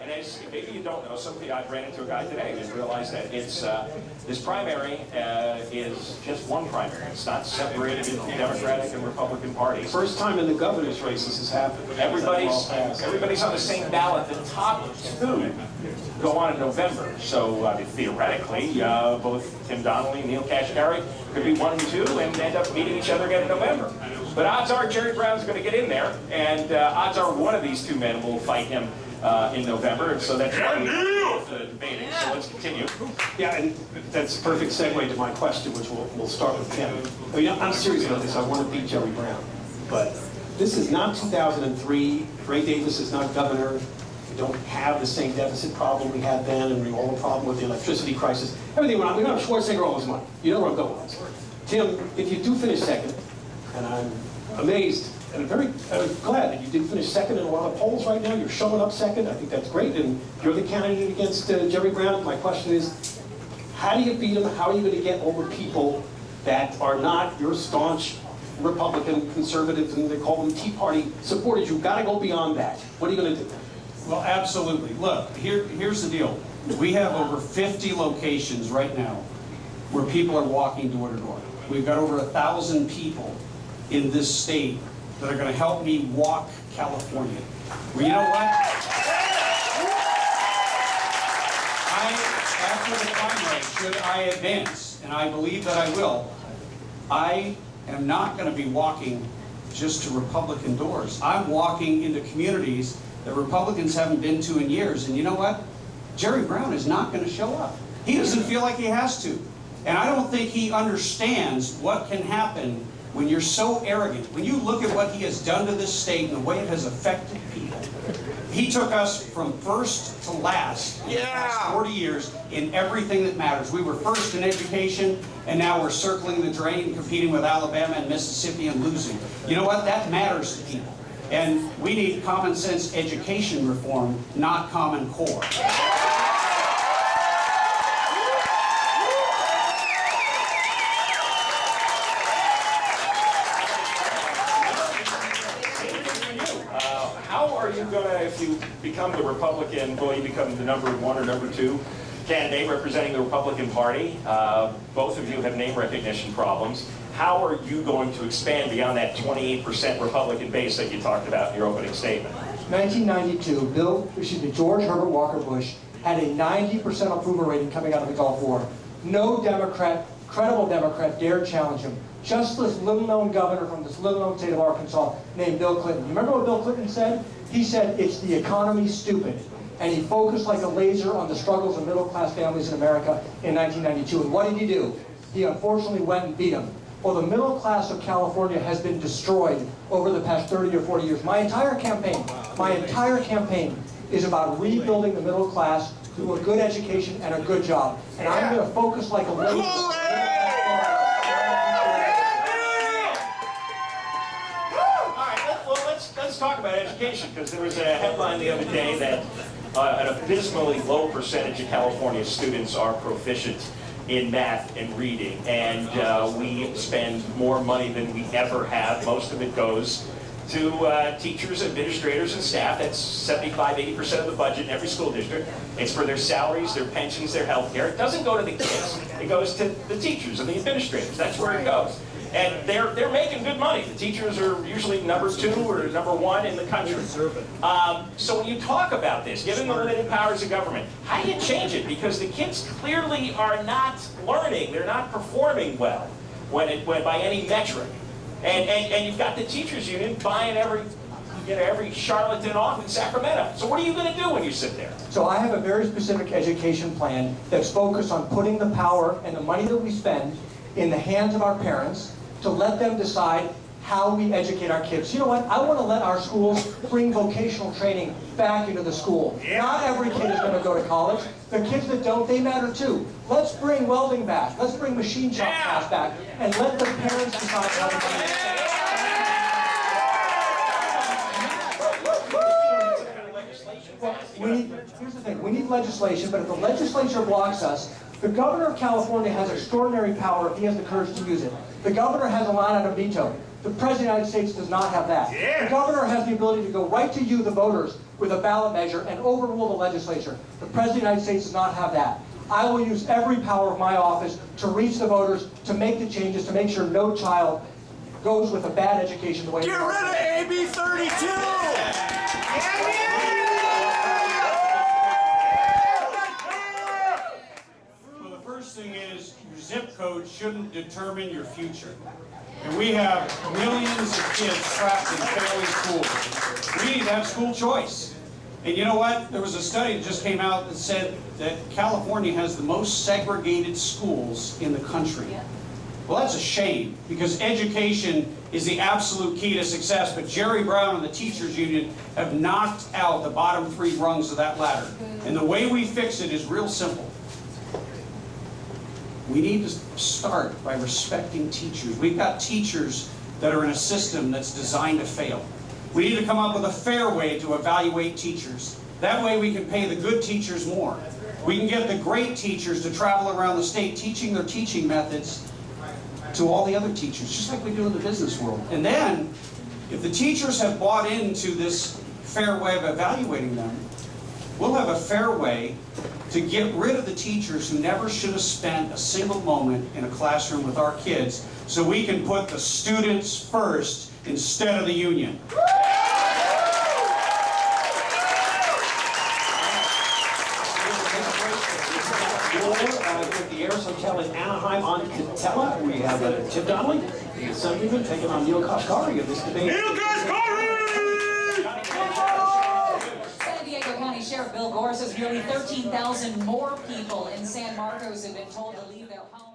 And as maybe you don't know, I ran into a guy today and realized that it's this primary is just one primary. It's not separated into the Democratic and Republican parties. First time in the governor's race this has happened. Everybody's on the same ballot. The top two go on in November. So theoretically, both Tim Donnelly and Neel Kashkari could be 1 and 2 and end up meeting each other again in November. But odds are Jerry Brown's going to get in there, and odds are one of these two men will fight him in November, and so that's why we're debating. So let's continue. Yeah, and that's a perfect segue to my question, which we'll start with Tim. I mean, I'm serious about this. I want to beat Jerry Brown, but this is not 2003. Ray Davis is not governor. We don't have the same deficit problem we had then, and all the problem with the electricity crisis. Everything went on. We don't have Schwarzenegger all his money. You know where I'm going with this. Tim, if you do finish second, and I'm amazed and very glad that you did finish second in a lot of polls right now. You're showing up second. I think that's great. And you're the candidate against Jerry Brown. My question is, how do you beat him? How are you going to get over people that are not your staunch Republican conservatives, and they call them Tea Party supporters? You've got to go beyond that. What are you going to do? Well, absolutely. Look, here's the deal. We have over 50 locations right now where people are walking door to door. We've got over 1,000 people in this state that are going to help me walk California. Well, you know what? After the primary, should I advance, and I believe that I will, I am not going to be walking just to Republican doors. I'm walking into communities that Republicans haven't been to in years. And you know what? Jerry Brown is not going to show up. He doesn't feel like he has to. And I don't think he understands what can happen when you're so arrogant. When you look at what he has done to this state and the way it has affected people. He took us from first to last in the past 40 years in everything that matters. We were first in education, and now we're circling the drain, competing with Alabama and Mississippi and losing. You know what? That matters to people. And we need common sense education reform, not Common Core. How are you going to, if you become the Republican, will you become the number 1 or number 2 candidate representing the Republican Party? Both of you have name recognition problems. How are you going to expand beyond that 28% Republican base that you talked about in your opening statement? 1992, George Herbert Walker Bush had a 90% approval rating coming out of the Gulf War. No Democrat, credible Democrat, dared challenge him. Just this little-known governor from this little-known state of Arkansas named Bill Clinton. You remember what Bill Clinton said? He said, "It's the economy, stupid." And he focused like a laser on the struggles of middle-class families in America in 1992. And what did he do? He unfortunately went and beat them. Well, the middle class of California has been destroyed over the past 30 or 40 years. My entire campaign is about rebuilding the middle class through a good education and a good job. And I'm going to focus like a laser. Let's talk about education, because there was a headline the other day that an abysmally low percentage of California students are proficient in math and reading, and we spend more money than we ever have. Most of it goes to teachers, administrators, and staff. That's 75–80% of the budget in every school district. It's for their salaries, their pensions, their health care. It doesn't go to the kids. It goes to the teachers and the administrators. That's where it goes. And they're making good money. The teachers are usually number 2 or number 1 in the country. So when you talk about this, given the limited powers of government, how do you change it? Because the kids clearly are not learning. They're not performing well when by any metric. And you've got the teachers union buying every charlatan off in Sacramento. So what are you going to do when you sit there? So I have a very specific education plan that's focused on putting the power and the money that we spend in the hands of our parents to let them decide how we educate our kids. You know what? I want to let our schools bring vocational training back into the school. Not every kid is going to go to college. The kids that don't, they matter too. Let's bring welding back. Let's bring machine shop class back, and let the parents decide how to do it. Well, here's the thing. We need legislation, but if the legislature blocks us, the governor of California has extraordinary power if he has the courage to use it. The governor has a line item veto. The President of the United States does not have that. The governor has the ability to go right to you, the voters, with a ballot measure and overrule the legislature. The President of the United States does not have that. I will use every power of my office to reach the voters, to make the changes, to make sure no child goes with a bad education the way. Get rid of AB 32! Well, the first thing is your zip code shouldn't determine your future. And we have millions of kids trapped in failing school. We need to have school choice. And you know what? There was a study that just came out that said that California has the most segregated schools in the country. Well, that's a shame, because education is the absolute key to success, but Jerry Brown and the teachers union have knocked out the bottom 3 rungs of that ladder. And the way we fix it is real simple. We need to start by respecting teachers. We've got teachers that are in a system that's designed to fail. We need to come up with a fair way to evaluate teachers. That way we can pay the good teachers more. We can get the great teachers to travel around the state teaching their teaching methods to all the other teachers, just like we do in the business world. And then, if the teachers have bought into this fair way of evaluating them, we'll have a fair way to get rid of the teachers who never should have spent a single moment in a classroom with our kids, so we can put the students first instead of the union. With the Harris Hotel in Anaheim on Catella, we have Tim Donnelly, the Assemblyman, taking on Neel Kashkari of this debate. Neel Kashkari! San Diego County Sheriff Bill Gore says nearly 13,000 more people in San Marcos have been told to leave their homes.